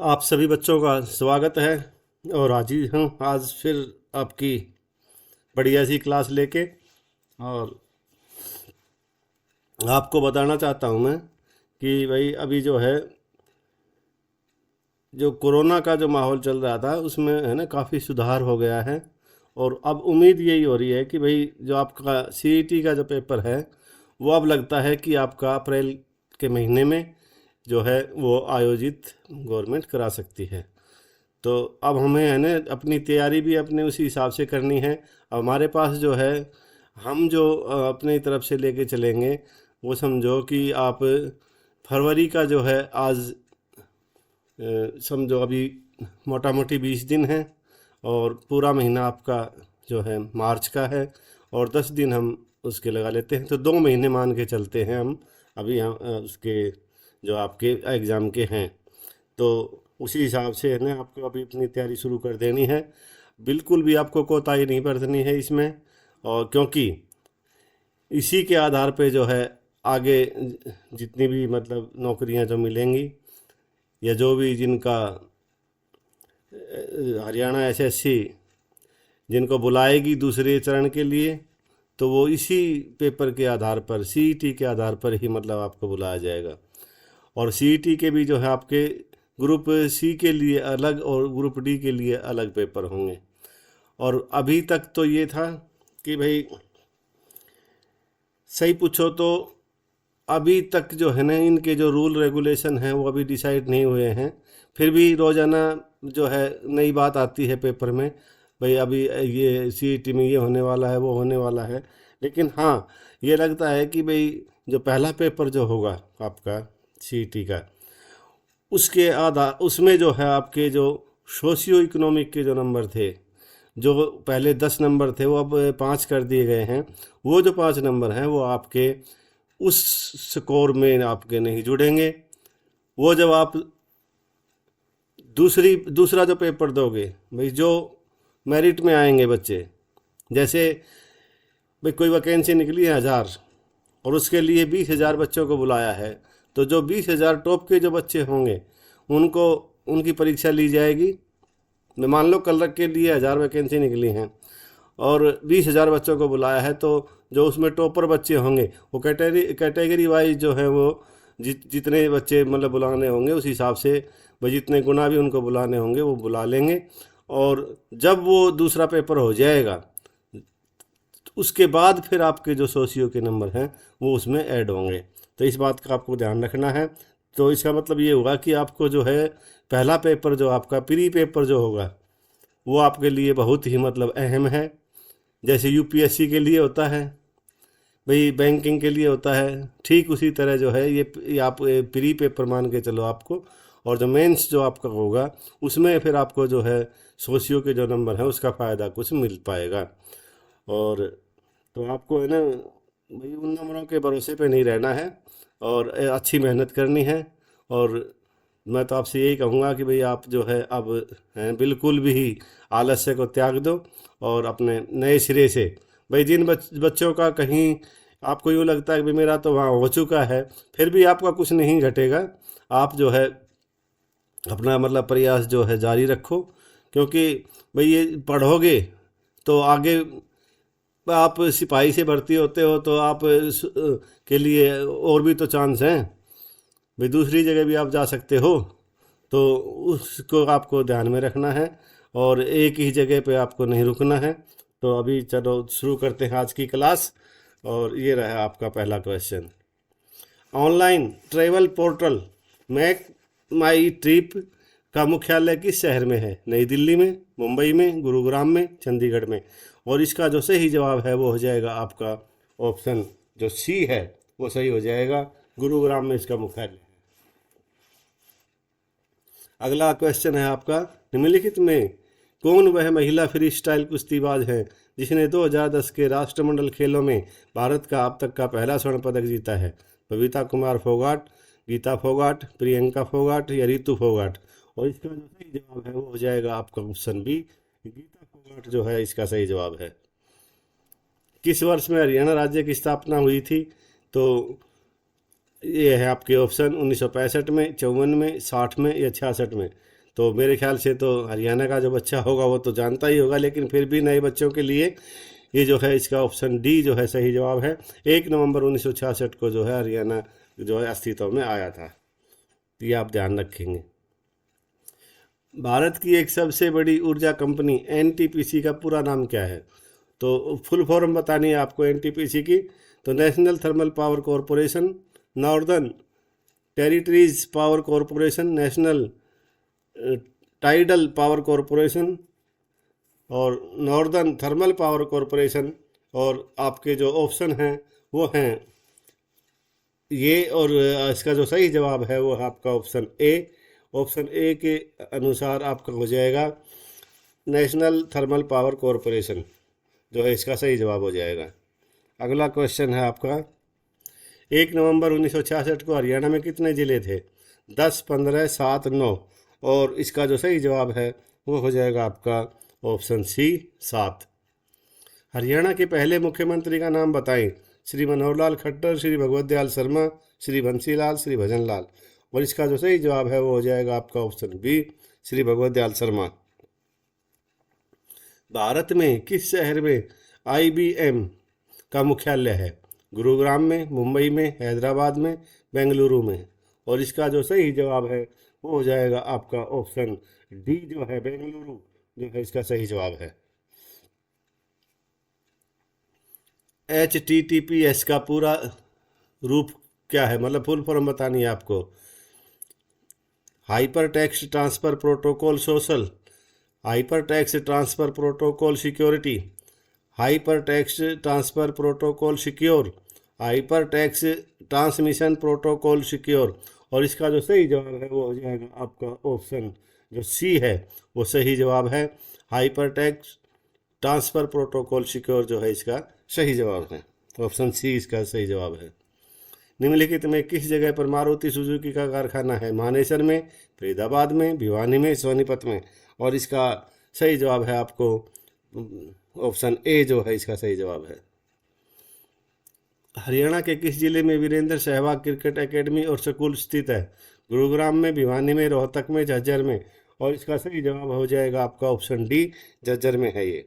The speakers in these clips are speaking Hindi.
आप सभी बच्चों का स्वागत है। और हाजिर हूँ आज फिर आपकी बढ़िया सी क्लास लेके। और आपको बताना चाहता हूँ मैं कि भाई अभी जो है, जो कोरोना का जो माहौल चल रहा था उसमें है ना काफ़ी सुधार हो गया है। और अब उम्मीद यही हो रही है कि भाई जो आपका सीईटी का जो पेपर है वो अब लगता है कि आपका अप्रैल के महीने में जो है वो आयोजित गवर्नमेंट करा सकती है। तो अब हमें है ना अपनी तैयारी भी अपने उसी हिसाब से करनी है। हमारे पास जो है, हम जो अपनी तरफ से लेके चलेंगे वो समझो कि आप फरवरी का जो है आज समझो अभी मोटा मोटी 20 दिन है। और पूरा महीना आपका जो है मार्च का है। और 10 दिन हम उसके लगा लेते हैं, तो 2 महीने मान के चलते हैं हम। अभी हम उसके जो आपके एग्ज़ाम के हैं, तो उसी हिसाब से है ना आपको अभी अपनी तैयारी शुरू कर देनी है। बिल्कुल भी आपको कोताही नहीं बरतनी है इसमें। और क्योंकि इसी के आधार पे जो है आगे जितनी भी मतलब नौकरियां जो मिलेंगी, या जो भी जिनका हरियाणा एसएससी जिनको बुलाएगी दूसरे चरण के लिए, तो वो इसी पेपर के आधार पर सीईटी के आधार पर ही मतलब आपको बुलाया जाएगा। और सीईटी के भी जो है आपके ग्रुप सी के लिए अलग और ग्रुप डी के लिए अलग पेपर होंगे। और अभी तक तो ये था कि भाई सही पूछो तो अभी तक जो है ना इनके जो रूल रेगुलेशन हैं वो अभी डिसाइड नहीं हुए हैं। फिर भी रोज़ाना जो है नई बात आती है पेपर में, भाई अभी ये सीईटी में ये होने वाला है वो होने वाला है। लेकिन हाँ, ये लगता है कि भाई जो पहला पेपर जो होगा आपका सीईटी का, उसके आधा उसमें जो है आपके जो सोशियो इकोनॉमिक के जो नंबर थे, जो पहले 10 नंबर थे वो अब 5 कर दिए गए हैं। वो जो 5 नंबर हैं वो आपके उस स्कोर में आपके नहीं जुड़ेंगे। वो जब आप दूसरा जो पेपर दोगे, भाई जो मेरिट में आएंगे बच्चे, जैसे भाई कोई वैकेंसी निकली है 1000 और उसके लिए 20,000 बच्चों को बुलाया है, तो जो 20,000 टॉप के जो बच्चे होंगे उनको उनकी परीक्षा ली जाएगी। मैं मान लो कल के लिए 1000 वैकेंसी निकली हैं और 20,000 बच्चों को बुलाया है, तो जो उसमें टॉपर बच्चे होंगे वो कैटेगरी वाइज जो है वो जितने बच्चे मतलब बुलाने होंगे उस हिसाब से भाई जितने गुना भी उनको बुलाने होंगे वो बुला लेंगे। और जब वो दूसरा पेपर हो जाएगा तो उसके बाद फिर आपके जो सोशियो के नंबर हैं वो उसमें ऐड होंगे। तो इस बात का आपको ध्यान रखना है। तो इसका मतलब ये हुआ कि आपको जो है पहला पेपर जो आपका प्री पेपर जो होगा वो आपके लिए बहुत ही मतलब अहम है। जैसे यूपीएससी के लिए होता है, भाई बैंकिंग के लिए होता है, ठीक उसी तरह जो है ये आप प्री पेपर मान के चलो आपको। और जो मेंस जो आपका होगा उसमें फिर आपको जो है सोशियो के जो नंबर हैं उसका फ़ायदा कुछ मिल पाएगा। और तो आपको है ना भाई उन नंबरों के भरोसे पे नहीं रहना है और अच्छी मेहनत करनी है। और मैं तो आपसे यही कहूँगा कि भाई आप जो है अब हैं बिल्कुल भी आलस्य को त्याग दो और अपने नए सिरे से, भाई जिन बच्चों का कहीं आपको यूँ लगता है कि भाई मेरा तो वहाँ हो चुका है, फिर भी आपका कुछ नहीं घटेगा। आप जो है अपना मतलब प्रयास जो है जारी रखो, क्योंकि भाई ये पढ़ोगे तो आगे आप सिपाही से भर्ती होते हो तो आप के लिए और भी तो चांस हैं, भाई दूसरी जगह भी आप जा सकते हो। तो उसको आपको ध्यान में रखना है और एक ही जगह पे आपको नहीं रुकना है। तो अभी चलो शुरू करते हैं आज की क्लास। और ये रहा आपका पहला question. Online travel portal MakeMyTrip का मुख्यालय किस शहर में है? नई दिल्ली में, मुंबई में, गुरुग्राम में, चंडीगढ़ में? और इसका जो सही जवाब है वो हो जाएगा आपका ऑप्शन जो सी है, वो सही हो जाएगा। गुरुग्राम में इसका मुख्यालय है। अगला क्वेश्चन है आपका, निम्नलिखित में कौन वह महिला फ्री स्टाइल कुश्तीबाज है जिसने 2010 के राष्ट्रमंडल खेलों में भारत का अब तक का पहला स्वर्ण पदक जीता है? बबीता कुमार फोगाट, गीता फोगाट, प्रियंका फोगाट या रितु फोगाट? और इसका जो सही जवाब है वो हो जाएगा आपका ऑप्शन बी, गीता फोगाट जो है इसका सही जवाब है। किस वर्ष में हरियाणा राज्य की स्थापना हुई थी? तो ये है आपके ऑप्शन 1965 में, 54 में, 60 में या 66 में। तो मेरे ख्याल से तो हरियाणा का जो बच्चा होगा वो तो जानता ही होगा, लेकिन फिर भी नए बच्चों के लिए ये जो है इसका ऑप्शन डी जो है सही जवाब है। 1 नवंबर 1966 को जो है हरियाणा जो है अस्तित्व में आया था। ये आप ध्यान रखेंगे। भारत की एक सबसे बड़ी ऊर्जा कंपनी एनटीपीसी का पूरा नाम क्या है? तो फुल फॉर्म बतानी है आपको एनटीपीसी की। तो national thermal power corporation, northern territories power corporation, national tidal power corporation और नॉर्दर्न थर्मल पावर कॉरपोरेशन। और आपके जो ऑप्शन हैं वो हैं ये, और इसका जो सही जवाब है वो है आपका ऑप्शन ए। ऑप्शन ए के अनुसार आपका हो जाएगा नेशनल थर्मल पावर कॉरपोरेशन जो है इसका सही जवाब हो जाएगा। अगला क्वेश्चन है आपका, 1 नवंबर 1966 को हरियाणा में कितने ज़िले थे? 10, 15, 7, 9। और इसका जो सही जवाब है वो हो जाएगा आपका ऑप्शन सी, 7। हरियाणा के पहले मुख्यमंत्री का नाम बताएं। श्री मनोहर लाल खट्टर, श्री भगवत दयाल शर्मा, श्री बंसी लाल, श्री भजन लाल। और इसका जो सही जवाब है वो हो जाएगा आपका ऑप्शन बी, श्री भगवत दयाल शर्मा। भारत में किस शहर में आईबीएम का मुख्यालय है? गुरुग्राम में, मुंबई में, हैदराबाद में, बेंगलुरु में। और इसका जो सही जवाब है वो हो जाएगा आपका ऑप्शन डी जो है बेंगलुरु जो है इसका सही जवाब है। HTTPS का पूरा रूप क्या है, मतलब फुल फॉर्म बतानी है आपको। Hyper text transfer protocol social, hyper text transfer protocol security, hyper text transfer protocol secure, hyper text transmission protocol secure. और इसका जो सही जवाब है वो हो जाएगा आपका ऑप्शन जो सी है वो सही जवाब है। Hyper text transfer protocol secure जो है इसका सही जवाब है। ऑप्शन सी इसका सही जवाब है। निम्नलिखित में किस जगह पर मारुति सुजुकी का कारखाना है? मानेसर में, फरीदाबाद में, भिवानी में, सोनीपत में। और इसका सही जवाब है आपको ऑप्शन ए जो है इसका सही जवाब है। हरियाणा के किस जिले में वीरेंद्र सहवाग क्रिकेट एकेडमी और स्कूल स्थित है? गुरुग्राम में, भिवानी में, रोहतक में, झज्जर में। और इसका सही जवाब हो जाएगा आपका ऑप्शन डी, झज्जर में है ये।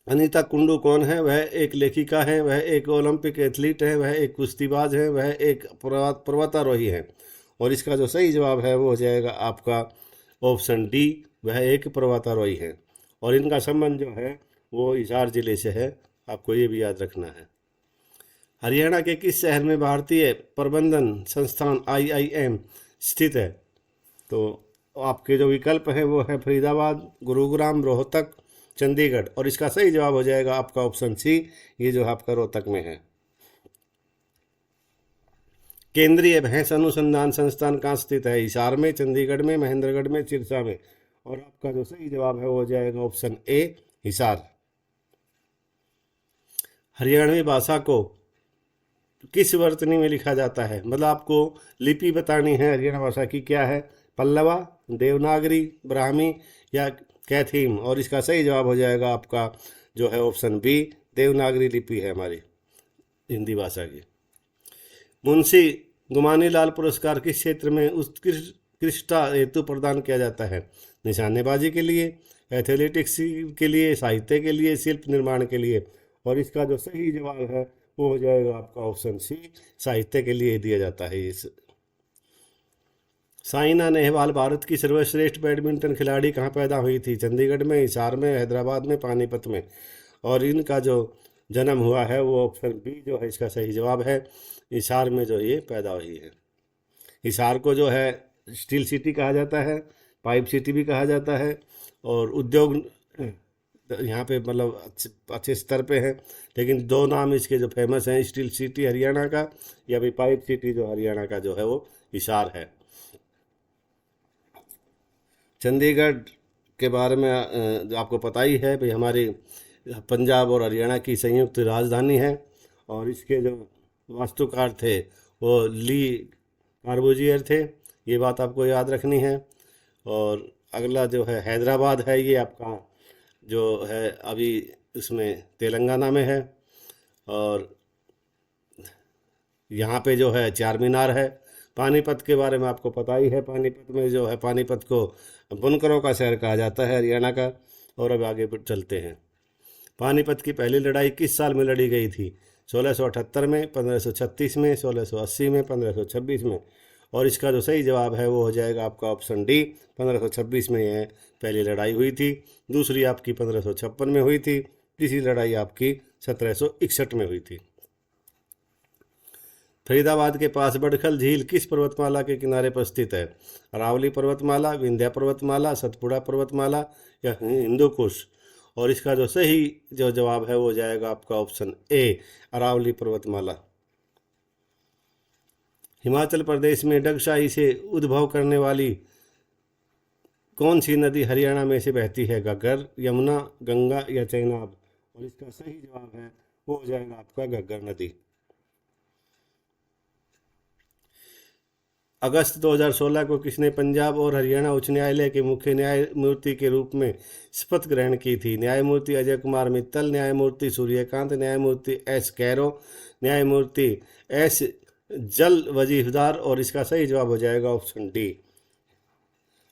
अनीता कुंडू कौन है? वह एक लेखिका है, वह एक ओलंपिक एथलीट है, वह एक कुश्तीबाज है, वह एक पर्वतारोही है। और इसका जो सही जवाब है वो हो जाएगा आपका ऑप्शन डी, वह एक पर्वतारोही है। और इनका संबंध जो है वो हिसार जिले से है, आपको ये भी याद रखना है। हरियाणा के किस शहर में भारतीय प्रबंधन संस्थान IIM स्थित है? तो आपके जो विकल्प हैं वो है फरीदाबाद, गुरुग्राम, रोहतक, चंडीगढ़। और इसका सही जवाब हो जाएगा आपका ऑप्शन सी, ये जो आपका रोहतक में है। केंद्रीय भैंस अनुसंधान संस्थान कहाँ स्थित है? हिसार में, चंडीगढ़ में, महेंद्रगढ़ में, सिरसा में। और आपका जो सही जवाब है वो हो जाएगा ऑप्शन ए, हिसार। हरियाणवी भाषा को किस वर्तनी में लिखा जाता है? मतलब आपको लिपि बतानी है हरियाणा भाषा की, क्या है? पल्लवा, देवनागरी, ब्राह्मी या कैथीम। और इसका सही जवाब हो जाएगा आपका जो है ऑप्शन बी, देवनागरी लिपि है हमारी हिंदी भाषा की। मुंशी गुमानी लाल पुरस्कार किस क्षेत्र में उत्कृष्टता हेतु प्रदान किया जाता है? निशानेबाजी के लिए, एथलेटिक्स के लिए, साहित्य के लिए, शिल्प निर्माण के लिए। और इसका जो सही जवाब है वो हो जाएगा आपका ऑप्शन सी, साहित्य के लिए दिया जाता है इस। साइना नेहवाल भारत की सर्वश्रेष्ठ बैडमिंटन खिलाड़ी कहाँ पैदा हुई थी? चंडीगढ़ में, हिसार में, हैदराबाद में, पानीपत में। और इनका जो जन्म हुआ है वो ऑप्शन बी जो है इसका सही जवाब है, हिसार में जो ये पैदा हुई है। हिसार को जो है स्टील सिटी कहा जाता है, पाइप सिटी भी कहा जाता है। और उद्योग यहाँ पे मतलब अच्छे अच्छे स्तर पे है। लेकिन दो नाम इसके जो फेमस हैं, स्टील सिटी हरियाणा का या फिर पाइप सिटी जो हरियाणा का जो है वो हिसार है। चंडीगढ़ के बारे में जो आपको पता ही है भाई, हमारी पंजाब और हरियाणा की संयुक्त राजधानी है। और इसके जो वास्तुकार थे वो ली कार्बूजियर थे, ये बात आपको याद रखनी है। और अगला जो है हैदराबाद है, ये आपका जो है अभी उसमें तेलंगाना में है। और यहाँ पे जो है चार मीनार है। पानीपत के बारे में आपको पता ही है, पानीपत में जो है, पानीपत को बुनकरों का शहर कहा जाता है हरियाणा का। और अब आगे चलते हैं। पानीपत की पहली लड़ाई किस साल में लड़ी गई थी? 1678 में, 1536 में, 1680 में, 1526 में। और इसका जो सही जवाब है वो हो जाएगा आपका ऑप्शन डी, 1526 में यह पहली लड़ाई हुई थी। दूसरी आपकी 1556 में हुई थी। तीसरी लड़ाई आपकी 1761 में हुई थी। फरीदाबाद के पास बड़खल झील किस पर्वतमाला के किनारे पर स्थित है? अरावली पर्वतमाला, विंध्या पर्वतमाला, सतपुड़ा पर्वतमाला या हिंदू कुश? और इसका जो सही जो जवाब है वो हो जाएगा आपका ऑप्शन ए, अरावली पर्वतमाला। हिमाचल प्रदेश में डगशाही से उद्भव करने वाली कौन सी नदी हरियाणा में से बहती है? घग्गर, यमुना, गंगा या चेनाब? और इसका सही जवाब है वो हो जाएगा आपका घग्गर नदी। अगस्त 2016 को किसने पंजाब और हरियाणा उच्च न्यायालय के मुख्य न्यायमूर्ति के रूप में शपथ ग्रहण की थी? न्यायमूर्ति अजय कुमार मित्तल, न्यायमूर्ति सूर्यकांत, न्यायमूर्ति एस कैरो, न्यायमूर्ति एस जल वजीफदार? और इसका सही जवाब हो जाएगा ऑप्शन डी।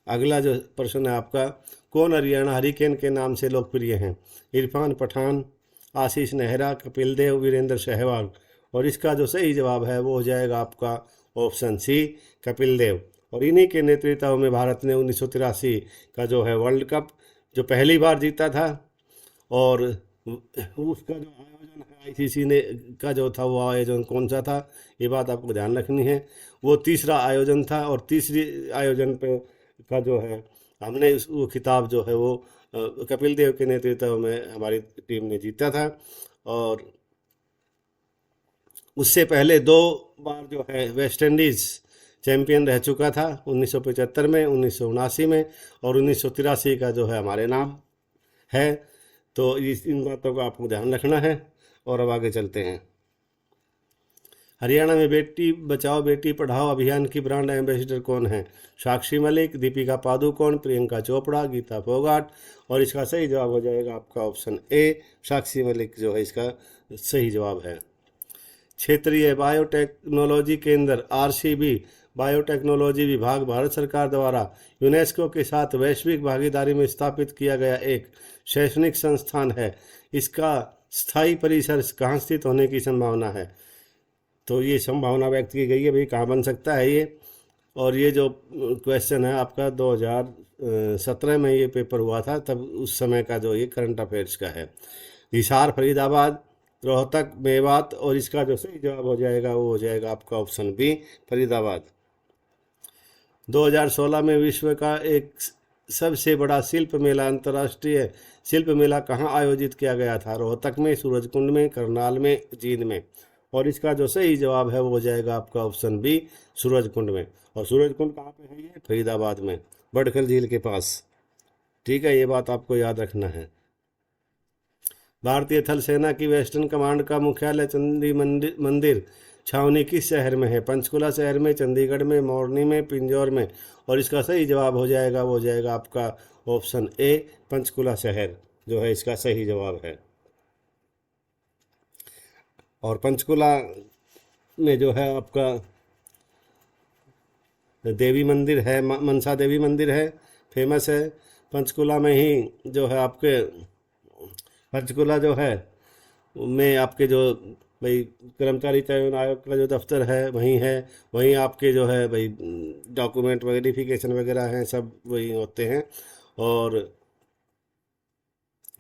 अगला जो प्रश्न है आपका, कौन हरियाणा हरिकेन के नाम से लोकप्रिय हैं? इरफान पठान, आशीष नेहरा, कपिल देव, वीरेंद्र सहवाग? और इसका जो सही जवाब है वो हो जाएगा आपका ऑप्शन सी, कपिल देव। और इन्हीं के नेतृत्व में भारत ने 1983 का जो है वर्ल्ड कप जो पहली बार जीता था। और उसका जो आयोजन है आईसीसी ने का जो था वो आयोजन कौन सा था, ये बात आपको ध्यान रखनी है। वो तीसरा आयोजन था और तीसरी आयोजन पे का जो है हमने वो खिताब जो है वो कपिल देव के नेतृत्व में हमारी टीम ने जीता था। और उससे पहले 2 बार जो है वेस्ट इंडीज़ चैंपियन रह चुका था, 1975 में, 1979 में और 1983 का जो है हमारे नाम है। तो इन बातों का आपको ध्यान रखना है। और अब आगे चलते हैं। हरियाणा में बेटी बचाओ बेटी पढ़ाओ अभियान की ब्रांड एम्बेसडर कौन है? साक्षी मलिक, दीपिका पादुकोण, प्रियंका चोपड़ा, गीता फोगाट? और इसका सही जवाब हो जाएगा आपका ऑप्शन ए, साक्षी मलिक जो है इसका सही जवाब है। क्षेत्रीय बायोटेक्नोलॉजी केंद्र आरसीबी बायोटेक्नोलॉजी विभाग भारत सरकार द्वारा यूनेस्को के साथ वैश्विक भागीदारी में स्थापित किया गया एक शैक्षणिक संस्थान है। इसका स्थायी परिसर कहाँ स्थित होने की संभावना है? तो ये संभावना व्यक्त की गई है भाई कहाँ बन सकता है ये। और ये जो क्वेश्चन है आपका 2017 में ये पेपर हुआ था, तब उस समय का जो ये करंट अफेयर्स का है। हिसार, फरीदाबाद, रोहतक, मेवात? और इसका जो सही जवाब हो जाएगा वो हो जाएगा आपका ऑप्शन बी, फरीदाबाद। 2016 में विश्व का एक सबसे बड़ा शिल्प मेला, अंतर्राष्ट्रीय शिल्प मेला कहाँ आयोजित किया गया था? रोहतक में, सूरजकुंड में, करनाल में, जींद में? और इसका जो सही जवाब है वो हो जाएगा आपका ऑप्शन बी, सूरजकुंड में। और सूरजकुंड कहाँ पे है? ये फरीदाबाद में, बड़खल झील के पास। ठीक है, ये बात आपको याद रखना है। भारतीय थल सेना की वेस्टर्न कमांड का मुख्यालय चंडी मंदिर छावनी किस शहर में है? पंचकुला शहर में, चंडीगढ़ में, मोरनी में, पिंजौर में? और इसका सही जवाब हो जाएगा वो हो जाएगा आपका ऑप्शन ए, पंचकुला शहर जो है इसका सही जवाब है। और पंचकुला में जो है आपका देवी मंदिर है, मनसा देवी मंदिर है, फेमस है। पंचकुला में ही जो है आपके पंचकुला जो है में आपके जो भाई कर्मचारी चयन आयोग का जो दफ्तर है वहीं है। वहीं आपके जो है भाई डॉक्यूमेंट वेरिफिकेशन वगैरह हैं सब वहीं होते हैं। और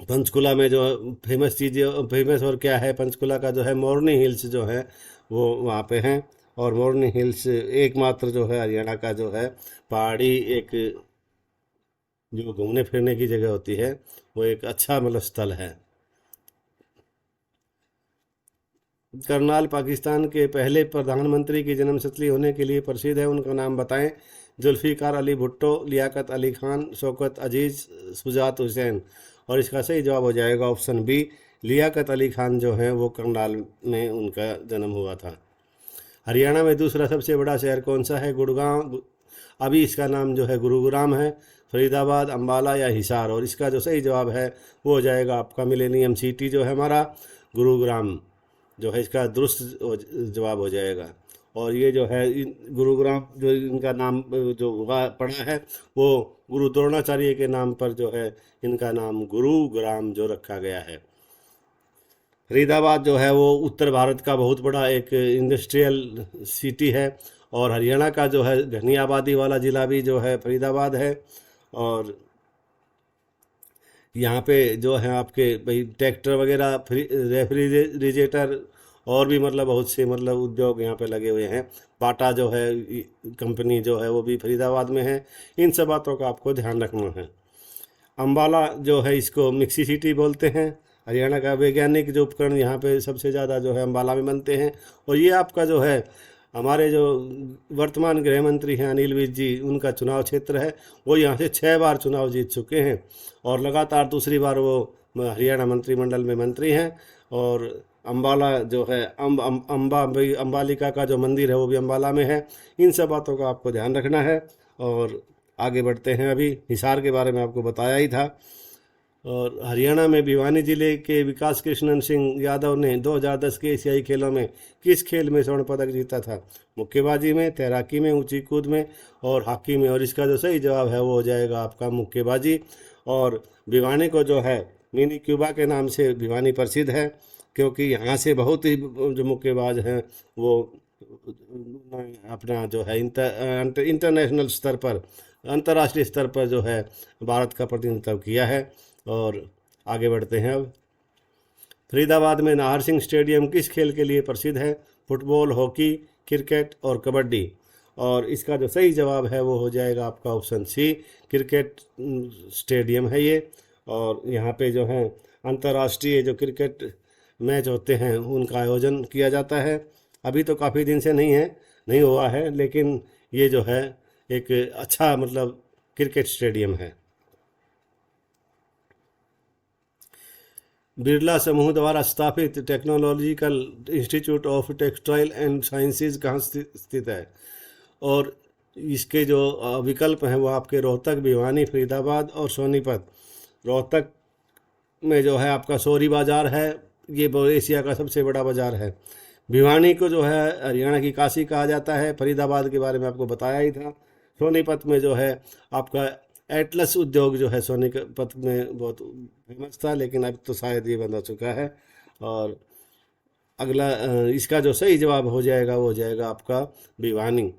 पंचकुला में जो फेमस चीज़ें फेमस और क्या है, पंचकुला का जो है मोरनी हिल्स जो है वो वहाँ पे हैं। और मोरनी हिल्स एकमात्र जो है हरियाणा का जो है पहाड़ी एक जो घूमने फिरने की जगह होती है वो एक अच्छा मतलब स्थल है। करनाल पाकिस्तान के पहले प्रधानमंत्री की जन्मस्थली होने के लिए प्रसिद्ध है, उनका नाम बताएं। जुल्फ़िकार अली भुट्टो, लियाकत अली खान, शौकत अजीज़, शुजात हुसैन? और इसका सही जवाब हो जाएगा ऑप्शन बी, लियाकत अली खान जो है वो करनाल में उनका जन्म हुआ था। हरियाणा में दूसरा सबसे बड़ा शहर कौन सा है? गुड़गांव, अभी इसका नाम जो है गुरुग्राम है, फरीदाबाद, अम्बाला या हिसार? और इसका जो सही जवाब है वो हो जाएगा आपका मिलेनियम सिटी जो है हमारा गुरुग्राम जो है इसका दुरुस्त जवाब हो जाएगा। और ये जो है गुरुग्राम जो इनका नाम जो हुआ पड़ा है वो गुरु द्रोणाचार्य के नाम पर जो है इनका नाम गुरुग्राम जो रखा गया है। फरीदाबाद जो है वो उत्तर भारत का बहुत बड़ा एक इंडस्ट्रियल सिटी है, और हरियाणा का जो है घनी आबादी वाला ज़िला भी जो है फरीदाबाद है। और यहाँ पे जो है आपके भाई ट्रैक्टर वगैरह, रेफ्रिजरेटर और भी मतलब बहुत से मतलब उद्योग यहाँ पे लगे हुए हैं। बाटा जो है कंपनी जो है वो भी फरीदाबाद में है। इन सब बातों का आपको ध्यान रखना है। अम्बाला जो है इसको मिक्सी सिटी बोलते हैं। हरियाणा का वैज्ञानिक जो उपकरण यहाँ पे सबसे ज़्यादा जो है अम्बाला में बनते हैं। और ये आपका जो है हमारे जो वर्तमान गृह मंत्री हैं अनिल विज जी, उनका चुनाव क्षेत्र है। वो यहाँ से 6 बार चुनाव जीत चुके हैं और लगातार दूसरी बार वो हरियाणा मंत्रिमंडल में मंत्री हैं। और अम्बाला जो है अम्बालिका का जो मंदिर है वो भी अम्बाला में है। इन सब बातों का आपको ध्यान रखना है। और आगे बढ़ते हैं। अभी हिसार के बारे में आपको बताया ही था। और हरियाणा में भिवानी जिले के विकास कृष्णन सिंह यादव ने 2010 के एशियाई खेलों में किस खेल में स्वर्ण पदक जीता था? मुक्केबाजी में, तैराकी में, ऊंची कूद में और हॉकी में। और इसका जो सही जवाब है वो हो जाएगा आपका मुक्केबाजी। और भिवानी को जो है मिनी क्यूबा के नाम से भिवानी प्रसिद्ध है, क्योंकि यहाँ से बहुत ही जो मुक्केबाज हैं वो अपना जो है इंटरनेशनल स्तर पर, अंतर्राष्ट्रीय स्तर पर जो है भारत का प्रतिनिधित्व किया है। और आगे बढ़ते हैं। अब फरीदाबाद में नाहर सिंह स्टेडियम किस खेल के लिए प्रसिद्ध है? फुटबॉल, हॉकी, क्रिकेट और कबड्डी। और इसका जो सही जवाब है वो हो जाएगा आपका ऑप्शन सी, क्रिकेट स्टेडियम है ये। और यहाँ पे जो है अंतर्राष्ट्रीय जो क्रिकेट मैच होते हैं उनका आयोजन किया जाता है। अभी तो काफ़ी दिन से नहीं हुआ है, लेकिन ये जो है एक अच्छा मतलब क्रिकेट स्टेडियम है। बिरला समूह द्वारा स्थापित technological institute of textile and sciences कहाँ स्थित है? और इसके जो विकल्प हैं वो आपके रोहतक, भिवानी, फरीदाबाद और सोनीपत। रोहतक में जो है आपका सोरी बाज़ार है, ये एशिया का सबसे बड़ा बाज़ार है। भिवानी को जो है हरियाणा की काशी कहा जाता है। फरीदाबाद के बारे में आपको बताया ही था। सोनीपत में जो है आपका एटलस उद्योग जो है सोनीपत में बहुत फेमस था, लेकिन अब तो शायद ये बंद हो चुका है। और अगला इसका जो सही जवाब हो जाएगा वो हो जाएगा आपका भिवानी।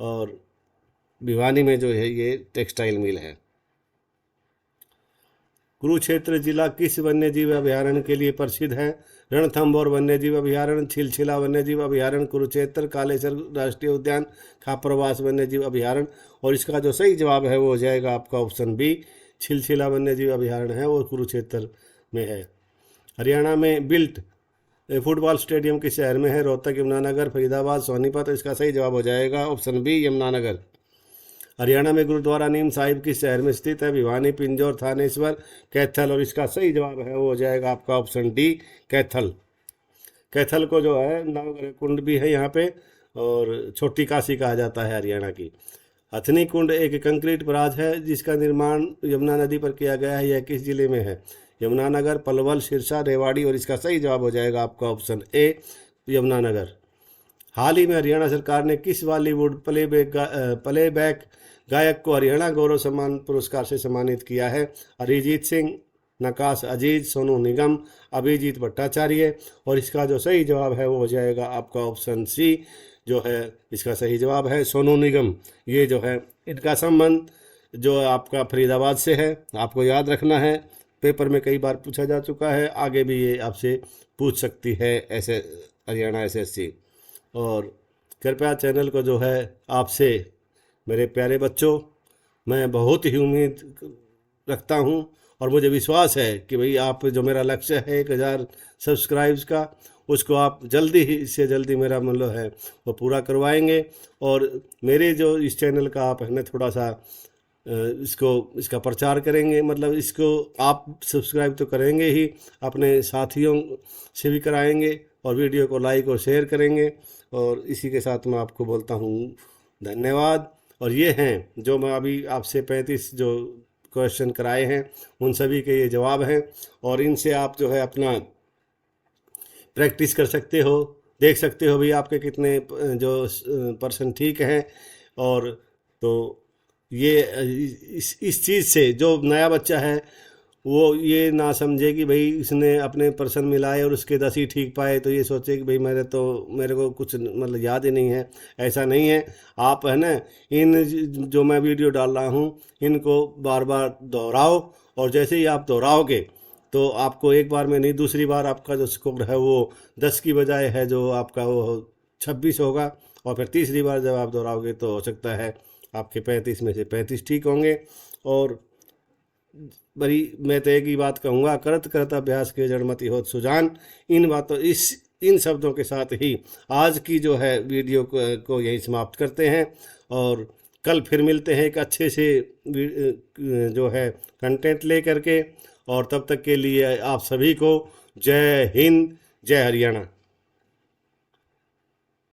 और भिवानी में जो है ये टेक्सटाइल मिल है। कुरुक्षेत्र जिला किस वन्यजीव अभयारण्य के लिए प्रसिद्ध है? रणथंभौर वन्यजीव अभयारण्य, छिलछिला वन्यजीव अभयारण्य, कुरुक्षेत्र, कालेसर राष्ट्रीय उद्यान, खापरवास वन्यजीव अभयारण्य। और इसका जो सही जवाब है वो हो जाएगा आपका ऑप्शन बी, छिलछिला वन्यजीव अभयारण्य है वो कुरुक्षेत्र में है। हरियाणा में बिल्ट फुटबॉल स्टेडियम किस शहर में है? रोहतक, यमुनानगर, फरीदाबाद, सोनीपत। इसका सही जवाब हो जाएगा ऑप्शन बी, यमुनानगर। हरियाणा में गुरुद्वारा नीम साहिब किस शहर में स्थित है? भिवानी, पिंजौर, थानेश्वर, कैथल। और इसका सही जवाब है वो हो जाएगा आपका ऑप्शन डी, कैथल। कैथल को जो है नवग्रह कुंड भी है यहाँ पे, और छोटी काशी कहा जाता है हरियाणा की। हथनी कुंड एक कंक्रीट बराज है जिसका निर्माण यमुना नदी पर किया गया है। यह किस जिले में है? यमुनानगर, पलवल, सिरसा, रेवाड़ी। और इसका सही जवाब हो जाएगा आपका ऑप्शन ए, यमुनानगर। हाल ही में हरियाणा सरकार ने किस बॉलीवुड प्लेबैक गायक को हरियाणा गौरव सम्मान पुरस्कार से सम्मानित किया है? अरिजीत सिंह, नकाश अजीज, सोनू निगम, अभिजीत भट्टाचार्य। और इसका जो सही जवाब है वो हो जाएगा आपका ऑप्शन सी, जो है इसका सही जवाब है सोनू निगम। ये जो है इनका संबंध जो आपका फरीदाबाद से है, आपको याद रखना है। पेपर में कई बार पूछा जा चुका है, आगे भी ये आपसे पूछ सकती है ऐसे हरियाणा एसएससी। और कृपया चैनल को जो है आपसे मेरे प्यारे बच्चों, मैं बहुत ही उम्मीद रखता हूँ और मुझे विश्वास है कि भाई आप जो मेरा लक्ष्य है 1000 सब्सक्राइब्स का, उसको आप जल्दी ही से जल्दी मेरा मतलब है वो पूरा करवाएंगे। और मेरे जो इस चैनल का आप है ना थोड़ा सा इसका प्रचार करेंगे, मतलब इसको आप सब्सक्राइब तो करेंगे ही, अपने साथियों से भी कराएंगे और वीडियो को लाइक और शेयर करेंगे। और इसी के साथ मैं आपको बोलता हूँ धन्यवाद। और ये हैं जो मैं अभी आपसे 35 जो क्वेश्चन कराए हैं उन सभी के ये जवाब हैं। और इनसे आप जो है अपना प्रैक्टिस कर सकते हो, देख सकते हो भाई आपके कितने जो पर्सन ठीक हैं। और तो ये इस चीज़ से जो नया बच्चा है वो ये ना समझे कि भाई इसने अपने पर्सन मिलाए और उसके 10 ही ठीक पाए, तो ये सोचे कि भाई मेरे को कुछ मतलब याद ही नहीं है। ऐसा नहीं है। आप है ना, इन जो मैं वीडियो डाल रहा हूँ इनको बार बार दोहराओ, और जैसे ही आप दोहराओगे तो आपको एक बार में नहीं, दूसरी बार आपका जो स्कोर है वो 10 की बजाय है जो आपका वो 26 होगा। और फिर तीसरी बार जब आप दोहराओगे तो हो सकता है आपके 35 में से 35 ठीक होंगे। और बड़ी मैं तो एक ही बात कहूँगा, करत करत अभ्यास के जड़मति होत सुजान। इन बातों इन शब्दों के साथ ही आज की जो है वीडियो को यही समाप्त करते हैं, और कल फिर मिलते हैं एक अच्छे से जो है कंटेंट ले करके। और तब तक के लिए आप सभी को जय हिंद, जय हरियाणा।